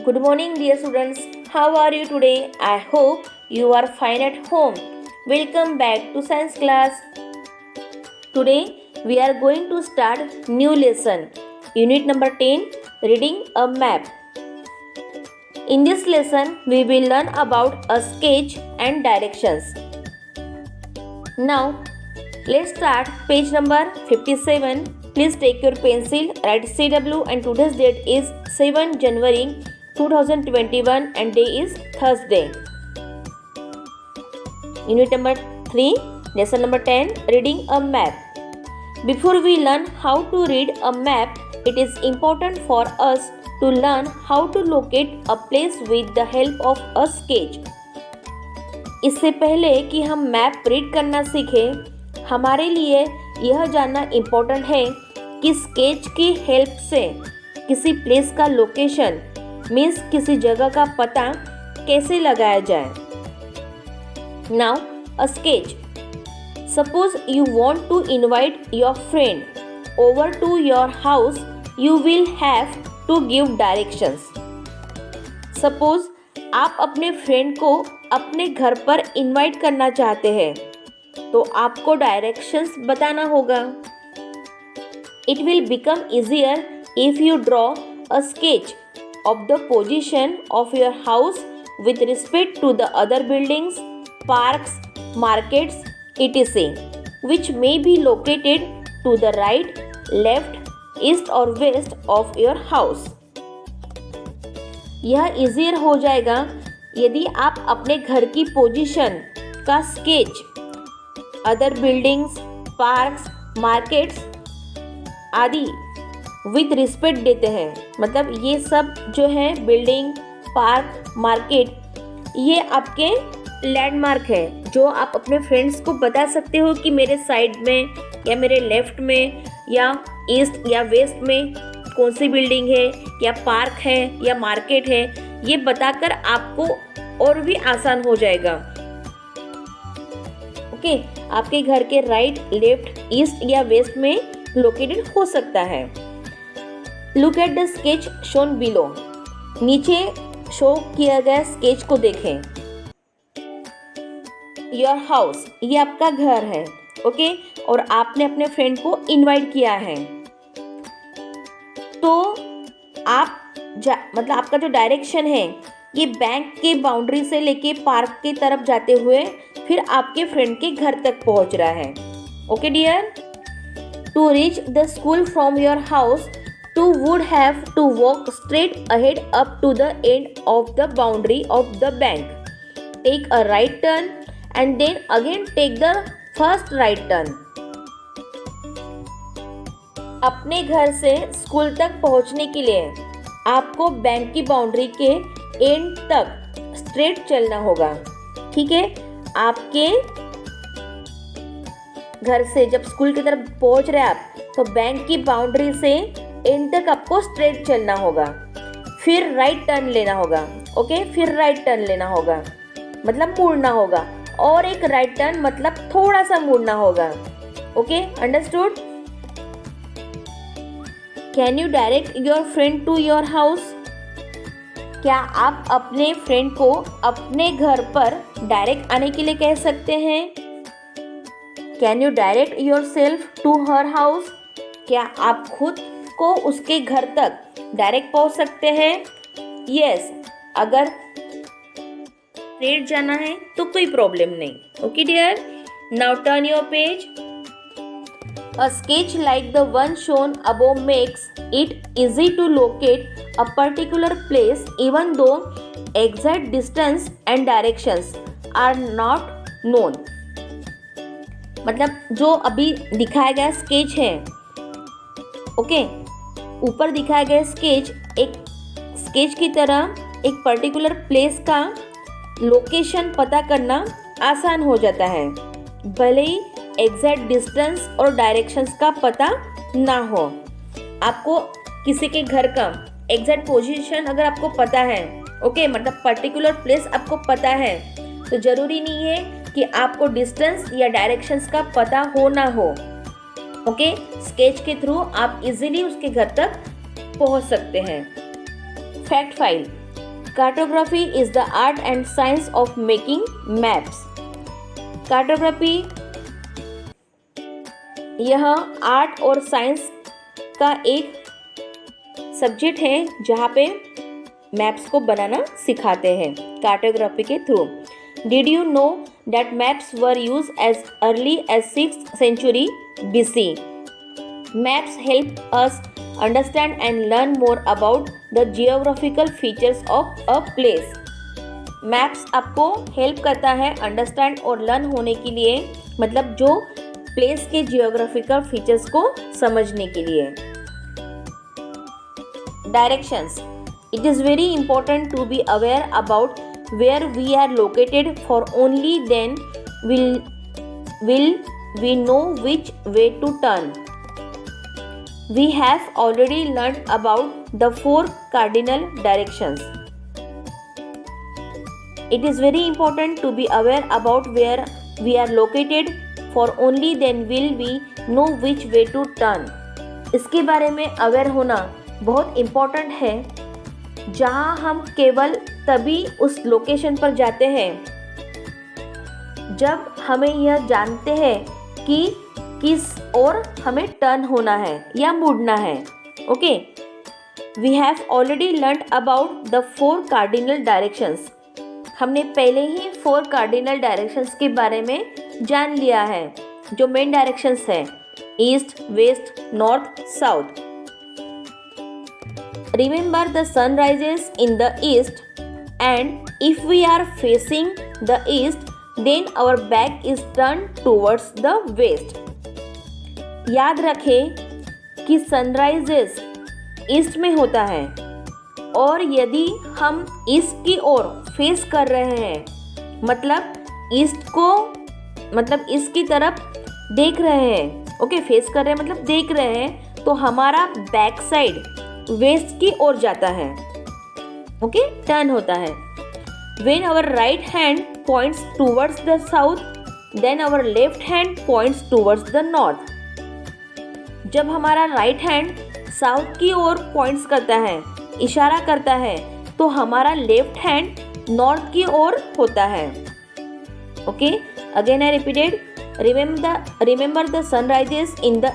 Good morning, dear students. How are you today? I hope you are fine at home. Welcome back to science class. Today we are going to start new lesson. Unit number 10, reading a map. In this lesson we will learn about a sketch and directions. Now let's start page number 57. Please take your pencil, write CW and today's date is 7 January 2021 and day is Thursday. Unit number 3, lesson number 10, reading a map. Before we learn how to read a map, it is important for us to learn how to locate a place with the help of a sketch. इससे पहले कि हम map read करना सीखें, हमारे लिए यह जानना इम्पोर्टेंट है कि स्केच की हेल्प से किसी प्लेस का लोकेशन मीन्स किसी जगह का पता कैसे लगाया जाए. Now a sketch. Suppose you want to invite your friend over to your house, you will have to give directions. Suppose आप अपने फ्रेंड को अपने घर पर इनवाइट करना चाहते हैं तो आपको डायरेक्शंस बताना होगा. It will become easier if you draw a sketch of the position of your house with respect to the other buildings, parks, markets, etc., which may be located to the right, left, east or west of your house. यह easier हो जाएगा यदि आप अपने घर की position का sketch other buildings, parks, markets आदि विथ रिस्पेक्ट देते हैं. मतलब ये सब जो है बिल्डिंग, पार्क, मार्केट, ये आपके लैंडमार्क है जो आप अपने फ्रेंड्स को बता सकते हो कि मेरे साइड में या मेरे लेफ्ट में या ईस्ट या वेस्ट में कौन सी बिल्डिंग है या पार्क है या मार्केट है. ये बताकर आपको और भी आसान हो जाएगा. ओके, आपके घर के राइट, लेफ्ट, ईस्ट या वेस्ट में लोकेटेड हो सकता है. Look at the sketch shown below. नीचे शो किया गया स्केच को देखें. योर हाउस, ये आपका घर है. ओके, और आपने अपने फ्रेंड को इनवाइट किया है तो आप मतलब आपका जो डायरेक्शन है ये बैंक के बाउंड्री से लेके पार्क की तरफ जाते हुए फिर आपके फ्रेंड के घर तक पहुंच रहा है. Okay dear, to reach the school from your house you would have to walk straight ahead up to the end of the boundary of the bank. Take a right turn and then again take the first right turn. अपने घर से school तक पहुंचने के लिए आपको bank की boundary के एंड तक स्ट्रेट चलना होगा. ठीक है, आपके घर से जब स्कूल की तरफ पहुंच रहे आप तो बैंक की बाउंड्री से एंड तक आपको स्ट्रेट चलना होगा. फिर राइट टर्न लेना होगा. ओके, फिर राइट टर्न लेना होगा मतलब मुड़ना होगा, और एक राइट टर्न मतलब थोड़ा सा मुड़ना होगा. Okay, understood. Can you direct your friend to your house. क्या आप अपने फ्रेंड को अपने घर पर डायरेक्ट आने के लिए कह सकते हैं. Can you direct yourself to her house. क्या आप खुद को उसके घर तक डायरेक्ट पहुंच सकते हैं. यस, अगर स्ट्रेट जाना है तो कोई प्रॉब्लम नहीं. Okay dear, now turn your page. A sketch like the one shown above makes it easy to locate a particular place even though exact distance and directions are not known. मतलब जो अभी दिखाया गया sketch है, okay, ऊपर दिखाया गया sketch एक स्केच की तरह एक पर्टिकुलर प्लेस का लोकेशन पता करना आसान हो जाता है भले ही एग्जैक्ट डिस्टेंस और डायरेक्शंस का पता ना हो. आपको किसी के घर का एग्जैक्ट पोजीशन अगर आपको पता है, ओके, मतलब पर्टिकुलर प्लेस आपको पता है, तो ज़रूरी नहीं है कि आपको डिस्टेंस या डायरेक्शंस का पता हो ना हो. ओके, स्केच के थ्रू आप इजीली उसके घर तक पहुंच सकते हैं. Fact file. Cartography is the art and science of making maps. Cartography यह आर्ट और साइंस का एक सब्जेक्ट है जहाँ पे मैप्स को बनाना सिखाते हैं कार्टोग्राफी के थ्रू। Did you know that maps were used as early as 6th century BC? Maps help us understand and learn more about the geographical features of a place. Maps आपको help करता है understand और learn होने के लिए, मतलब जो place के जियोग्राफिकल फीचर्स को समझने के लिए। Directions. It is very important to be aware about where we are located, for only then will we know which way to turn. We have already learned about the 4 cardinal directions. It is very important to be aware about where we are located, for only then will we know which way to turn. इसके बारे में aware होना बहुत important है, जहाँ हम केवल तभी उस लोकेशन पर जाते हैं जब हमें यह जानते हैं कि किस और हमें टर्न होना है या मुड़ना है। Okay, we have already learn about the 4 cardinal directions. हमने पहले ही 4 कार्डिनल डायरेक्शंस के बारे में जान लिया है, जो मेन डायरेक्शंस है east, west, north, south. Remember the sun rises in the east and if we are facing the east then our back is turn towards the west. याद रखें कि सनराइजेस ईस्ट में होता है, और यदि हम ईस्ट की ओर फेस कर रहे हैं, मतलब ईस्ट को, मतलब ईस्ट की तरफ देख रहे हैं, ओके, फेस कर रहे हैं मतलब देख रहे हैं, तो हमारा बैक साइड वेस्ट की ओर जाता है, ओके, टर्न होता है। When our right hand points towards the south, then our left hand points towards the north. जब हमारा राइट हैंड साउथ की ओर पॉइंट्स करता है, इशारा करता है, तो हमारा लेफ्ट हैंड नॉर्थ की ओर होता है। Okay, again I repeated, remember the sunrises in the